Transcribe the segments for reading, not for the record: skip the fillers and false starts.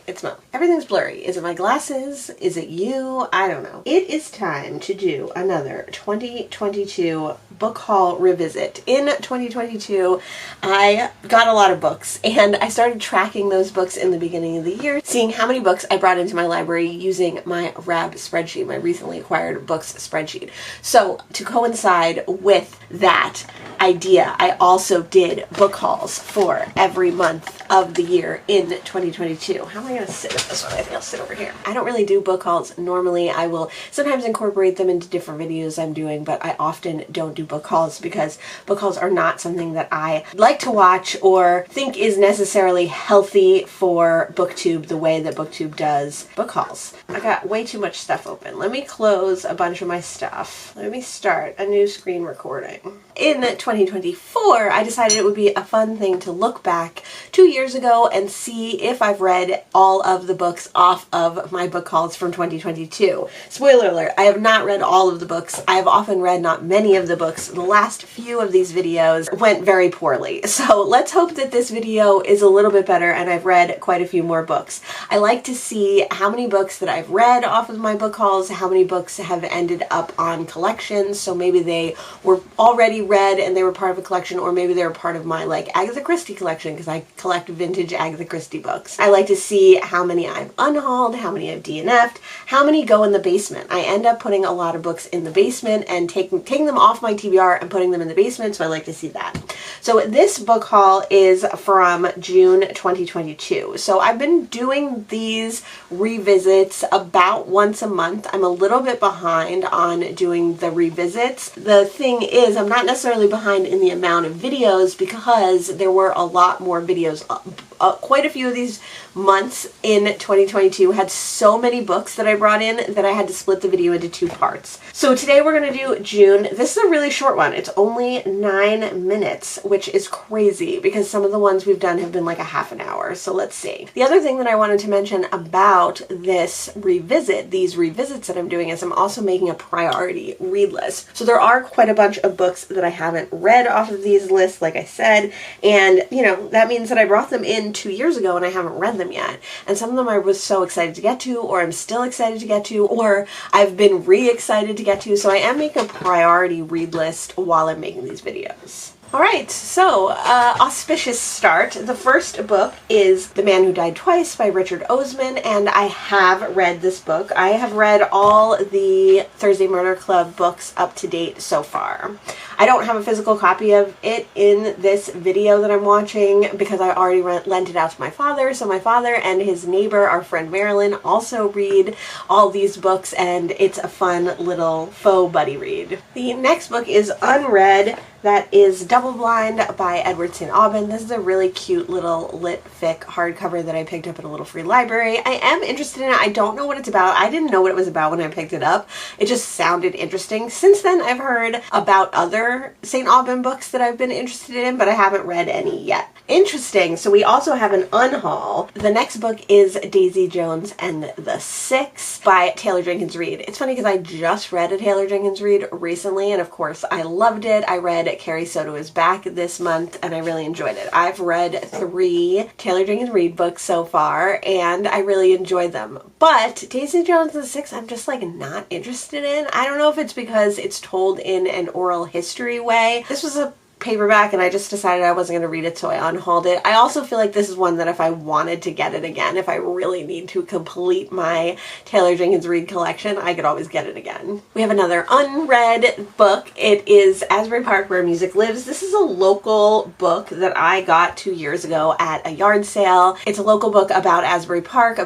It's Mom. Everything's blurry. Is it my glasses? Is it you? I don't know. It is time to do another 2022 book haul revisit. In 2022, I got a lot of books, and I started tracking those books in the beginning of the year, seeing how many books I brought into my library using my RAB spreadsheet, my recently acquired books spreadsheet. So to coincide with that idea, I also did book hauls for every month of the year in 2022. How am I going to sit at this one? I think I'll sit over here. I don't really do book hauls. Normally I will sometimes incorporate them into different videos I'm doing, but I often don't do book hauls because book hauls are not something that I like to watch or think is necessarily healthy for BookTube the way that BookTube does book hauls. I got way too much stuff open. Let me close a bunch of my stuff. Let me start a new screen recording. In 2024, I decided it would be a fun thing to look back 2 years ago and see if I've read all of the books off of my book hauls from 2022. Spoiler alert, I have not read all of the books. I have often read not many of the books. The last few of these videos went very poorly. So let's hope that this video is a little bit better and I've read quite a few more books. I like to see how many books that I've read off of my book hauls, how many books have ended up on collections. So maybe they were already read and they were part of a collection, or maybe they were part of my like Agatha Christie collection because I collect vintage Agatha Christie books. I like to see how many I've unhauled, how many I've DNF'd, how many go in the basement. I end up putting a lot of books in the basement and taking them off my TBR and putting them in the basement, so I like to see that. So this book haul is from June 2022. So I've been doing these revisits about once a month. I'm a little bit behind on doing the revisits. The thing is, I'm not necessarily behind in the amount of videos because there were a lot more videos. Quite a few of these months in 2022 had so many books that I brought in that I had to split the video into 2 parts. So today we're going to do June. This is a really short one. It's only 9 minutes, which is crazy because some of the ones we've done have been like a half an hour. So let's see. The other thing that I wanted to mention about this revisit, these revisits that I'm doing, is I'm also making a priority read list. So there are quite a bunch of books that I haven't read off of these lists, like I said, and you know, that means that I brought them in 2 years ago and I haven't read them yet. And some of them I was so excited to get to, or I'm still excited to get to, or I've been re-excited to get to. So I am making a priority read list while I'm making these videos. Alright, so auspicious start. The first book is The Man Who Died Twice by Richard Osman, and I have read this book. I have read all the Thursday Murder Club books up to date so far. I don't have a physical copy of it in this video that I'm watching because I already lent it out to my father. So my father and his neighbor, our friend Marilyn, also read all these books, and it's a fun little faux buddy read. The next book is unread. That is Double Blind by Edward St. Aubyn. This is a really cute little lit fic hardcover that I picked up at a little free library. I am interested in it. I don't know what it's about. I didn't know what it was about when I picked it up. It just sounded interesting. Since then, I've heard about other St. Aubyn books that I've been interested in, but I haven't read any yet. Interesting. So we also have an unhaul. The next book is Daisy Jones and the Six by Taylor Jenkins Reid. It's funny because I just read a Taylor Jenkins Reid recently, and of course I loved it. I read Carrie Soto Is Back this month, and I really enjoyed it. I've read 3 Taylor Jenkins Reid books so far, and I really enjoyed them. But Daisy Jones and the Six, I'm just like not interested in. I don't know if it's because it's told in an oral history way. This was a paperback and I just decided I wasn't going to read it, so I unhauled it. I also feel like this is one that if I wanted to get it again, if I really need to complete my Taylor Jenkins Reid collection, I could always get it again. We have another unread book. It is Asbury Park Where Music Lives. This is a local book that I got 2 years ago at a yard sale. It's a local book about Asbury Park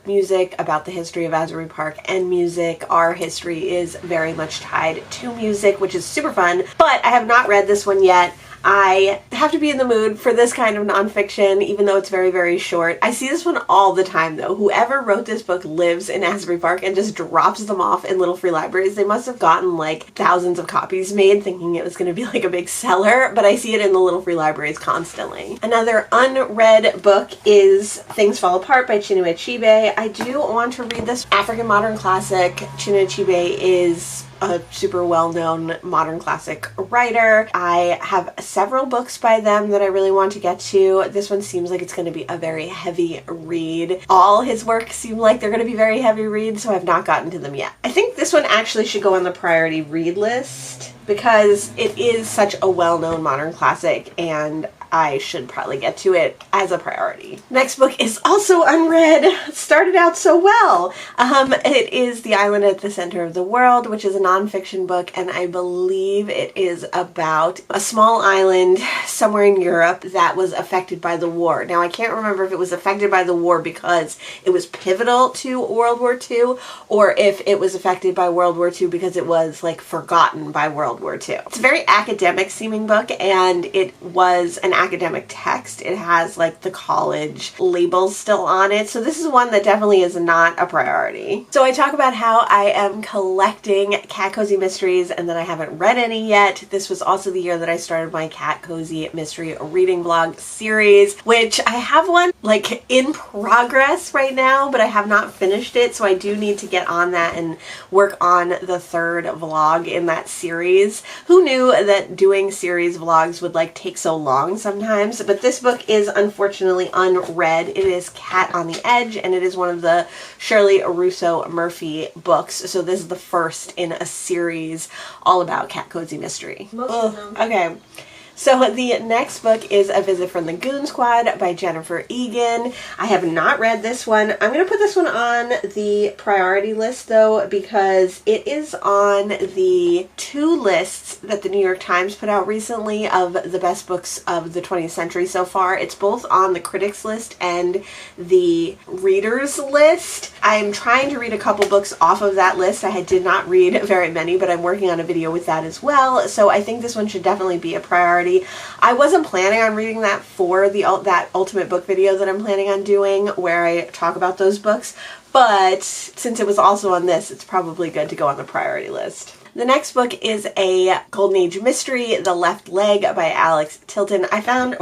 music, about the history of Asbury Park and music. Our history is very much tied to music, which is super fun, but I have not read this one yet. I have to be in the mood for this kind of nonfiction, even though it's very, very short. I see this one all the time, though. Whoever wrote this book lives in Asbury Park and just drops them off in little free libraries. They must have gotten like thousands of copies made thinking it was going to be like a big seller, but I see it in the little free libraries constantly. Another unread book is Things Fall Apart by Chinua Achebe. I do want to read this African modern classic. Chinua Achebe is a super well-known modern classic writer. I have several books by them that I really want to get to. This one seems like it's going to be a very heavy read. All his works seem like they're going to be very heavy reads, so I've not gotten to them yet. I think this one actually should go on the priority read list because it is such a well-known modern classic and I should probably get to it as a priority. Next book is also unread. Started out so well. It is The Island at the Center of the World, which is a nonfiction book, and I believe it is about a small island somewhere in Europe that was affected by the war. Now, I can't remember if it was affected by the war because it was pivotal to World War II, or if it was affected by World War II because it was like forgotten by World War II. It's a very academic seeming book, and it was an academic text. It has like the college labels still on it. So this is one that definitely is not a priority. So I talk about how I am collecting cat cozy mysteries and that I haven't read any yet. This was also the year that I started my cat cozy mystery reading vlog series, which I have one like in progress right now, but I have not finished it. So I do need to get on that and work on the third vlog in that series. Who knew that doing series vlogs would like take so long sometimes, but this book is unfortunately unread. It is Cat on the Edge, and it is one of the Shirley Russo Murphy books. So this is the first in a series all about cat cozy mystery. Okay. So the next book is A Visit from the Goon Squad by Jennifer Egan. I have not read this one. I'm going to put this one on the priority list though, because it is on the two lists that the New York Times put out recently of the best books of the 20th century so far. It's both on the critics list and the readers list. I'm trying to read a couple books off of that list. I did not read very many, but I'm working on a video with that as well. So I think this one should definitely be a priority. I wasn't planning on reading that for that ultimate book video that I'm planning on doing where I talk about those books, but since it was also on this, it's probably good to go on the priority list. The next book is a Golden Age mystery, The Left Leg by Alice Tilton. I found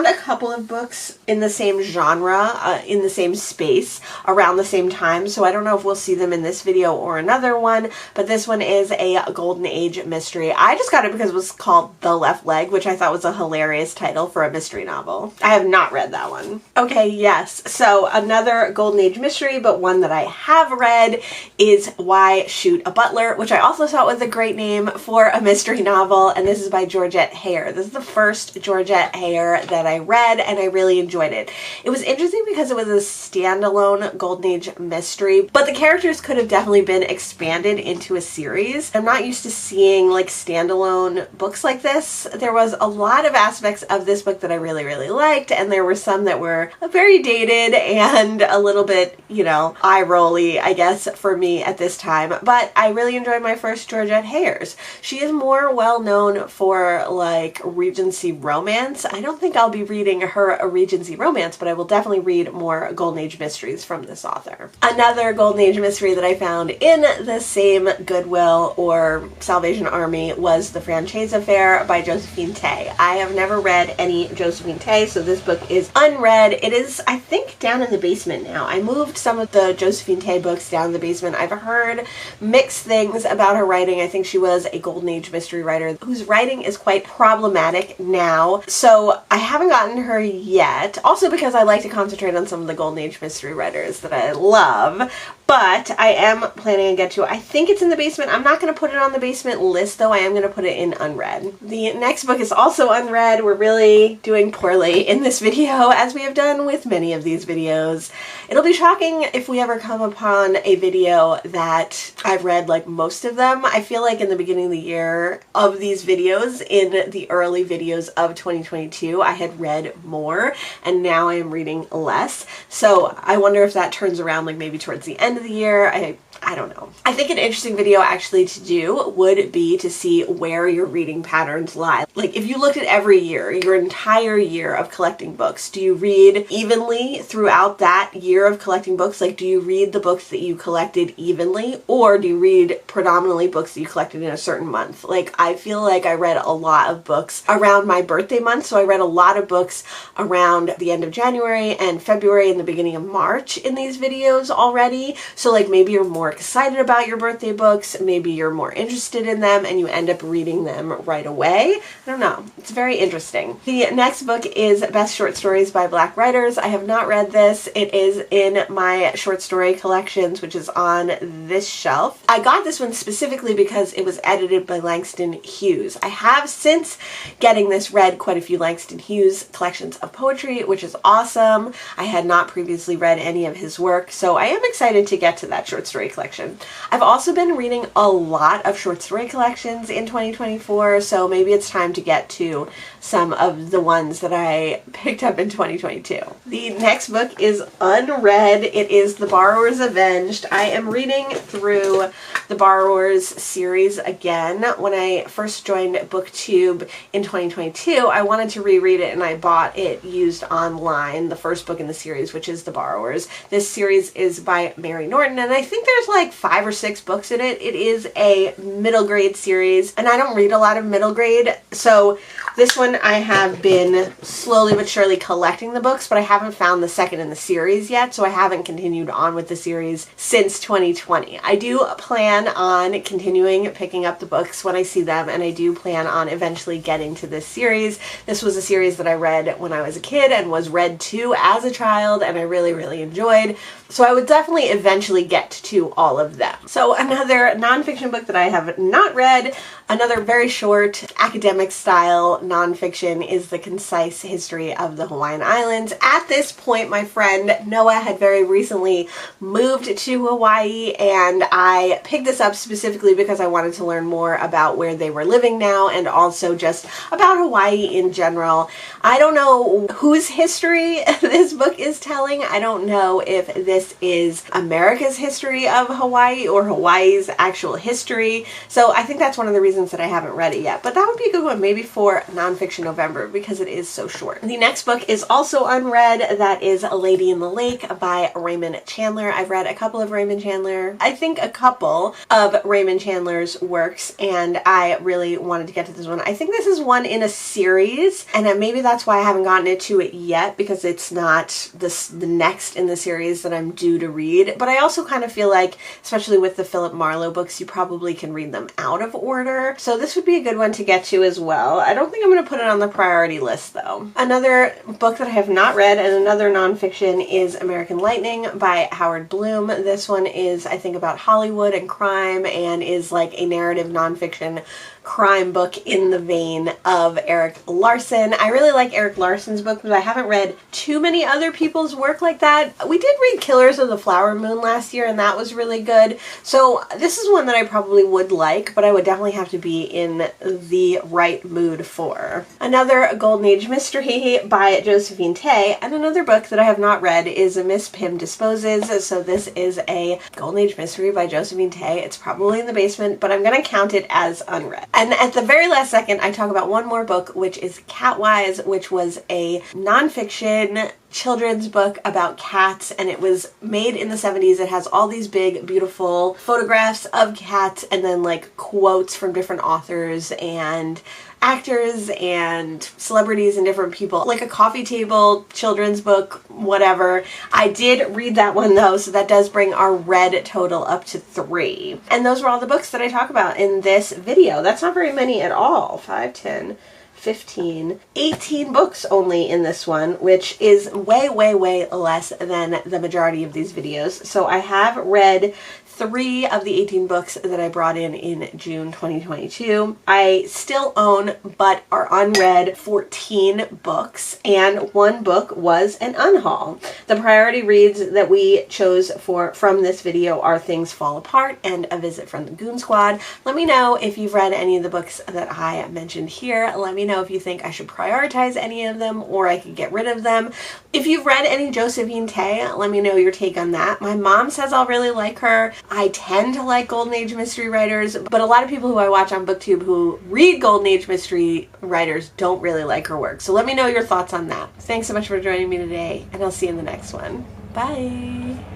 a couple of books in the same genre, in the same space, around the same time, so I don't know if we'll see them in this video or another one, but this one is a Golden Age mystery. I just got it because it was called The Left Leg, which I thought was a hilarious title for a mystery novel. I have not read that one. Okay, yes, so another Golden Age mystery, but one that I have read is Why Shoot a Butler, which I also thought was a great name for a mystery novel, and this is by Georgette Heyer. This is the first Georgette Heyer that I read, and I really enjoyed it. It was interesting because it was a standalone Golden Age mystery, but the characters could have definitely been expanded into a series. I'm not used to seeing like standalone books like this. There was a lot of aspects of this book that I really, really liked, and there were some that were very dated and a little bit, you know, eye-rolly, I guess, for me at this time, but I really enjoyed my first Georgette Heyers. She is more well known for like Regency romance. I don't think I'll be reading her a Regency romance, but I will definitely read more Golden Age mysteries from this author. Another Golden Age mystery that I found in the same Goodwill or Salvation Army was The Franchise Affair by Josephine Tey. I have never read any Josephine Tey, so this book is unread. It is, I think, down in the basement now. I moved some of the Josephine Tey books down in the basement. I've heard mixed things about her writing. I think she was a Golden Age mystery writer whose writing is quite problematic now, so I haven't gotten her yet. Also because I like to concentrate on some of the Golden Age mystery writers that I love, but I am planning to get to it. I think it's in the basement. I'm not going to put it on the basement list though. I am going to put it in unread. The next book is also unread. We're really doing poorly in this video, as we have done with many of these videos. It'll be shocking if we ever come upon a video that I've read like most of them. I feel like in the beginning of the year of these videos, in the early videos of 2022, I had read more and now I am reading less. So I wonder if that turns around like maybe towards the end of the year. I don't know. I think an interesting video actually to do would be to see where your reading patterns lie. Like if you looked at every year, your entire year of collecting books, do you read evenly throughout that year of collecting books? Like do you read the books that you collected evenly, or do you read predominantly books that you collected in a certain month? Like I feel like I read a lot of books around my birthday month, so I read a lot of books around the end of January and February and the beginning of March in these videos already, So like maybe you're more excited about your birthday books, maybe you're more interested in them and you end up reading them right away. I don't know. It's very interesting. The next book is Best Short Stories by Black Writers. I have not read this. It is in my short story collections, which is on this shelf. I got this one specifically because it was edited by Langston Hughes. I have since getting this read quite a few Langston Hughes collections of poetry, which is awesome. I had not previously read any of his work, so I am excited to get to that short story collection. I've also been reading a lot of short story collections in 2024, so maybe it's time to get to some of the ones that I picked up in 2022. The next book is unread. It is The Borrower's Avenged. I am reading through the Borrower's series again. When I first joined BookTube in 2022, I wanted to reread it and I bought it used online, the first book in the series, which is The Borrowers. This series is by Mary Norton, and I think there's like 5 or 6 books in it. It is a middle grade series, and I don't read a lot of middle grade, so this one I have been slowly but surely collecting the books, but I haven't found the second in the series yet, so I haven't continued on with the series since 2020. I do plan on continuing picking up the books when I see them, and I do plan on eventually getting to this series. This was a series that I read when I was a kid and was read to as a child, and I really, really enjoyed. So I would definitely eventually get to all of them. So another nonfiction book that I have not read, another very short academic style nonfiction, is The Concise History of the Hawaiian Islands. At this point, my friend Noah had very recently moved to Hawaii, and I picked this up specifically because I wanted to learn more about where they were living now and also just about Hawaii in general. I don't know whose history this book is telling. I don't know if this is America's history of Hawaii or Hawaii's actual history. So I think that's one of the reasons that I haven't read it yet. But that would be a good one maybe for Nonfiction November because it is so short. The next book is also unread. That is A Lady in the Lake by Raymond Chandler. I've read a couple of Raymond Chandler, I think a couple of Raymond Chandler's works, and I really wanted to get to this one. I think this is one in a series, and maybe that's why I haven't gotten to it yet, because it's not the next in the series that I'm due to read. But I also kind of feel like, especially with the Philip Marlowe books, you probably can read them out of order. So this would be a good one to get to as well. I don't think I'm going to put it on the priority list though. Another book that I have not read and another nonfiction is American Lightning by Howard Bloom. This one is, I think, about Hollywood and crime and is like a narrative nonfiction crime book in the vein of Eric Larson. I really like Eric Larson's book, but I haven't read too many other people's work like that. We did read Killers of the Flower Moon last year, and that was really good. So this is one that I probably would like, but I would definitely have to be in the right mood for. Another Golden Age mystery by Josephine Tey, and another book that I have not read is Miss Pym Disposes. So this is a Golden Age mystery by Josephine Tey. It's probably in the basement, but I'm going to count it as unread. And at the very last second, I talk about one more book, which is Catwise, which was a nonfiction children's book about cats, and it was made in the 70s. It has all these big, beautiful photographs of cats and then like quotes from different authors and actors and celebrities and different people, like a coffee table children's book, whatever. I did read that one though, so that does bring our read total up to 3. And those were all the books that I talk about in this video. That's not very many at all. 5, 10, 15, 18 books only in this one, which is way, way, way less than the majority of these videos. So I have read 3 of the 18 books that I brought in June 2022. I still own, but are unread, 14 books, and 1 book was an unhaul. The priority reads that we chose from this video are Things Fall Apart and A Visit from the Goon Squad. Let me know if you've read any of the books that I mentioned here. Let me know if you think I should prioritize any of them or I could get rid of them. If you've read any Josephine Tey, let me know your take on that. My mom says I'll really like her. I tend to like Golden Age mystery writers, but a lot of people who I watch on BookTube who read Golden Age mystery writers don't really like her work. So let me know your thoughts on that. Thanks so much for joining me today, and I'll see you in the next one. Bye!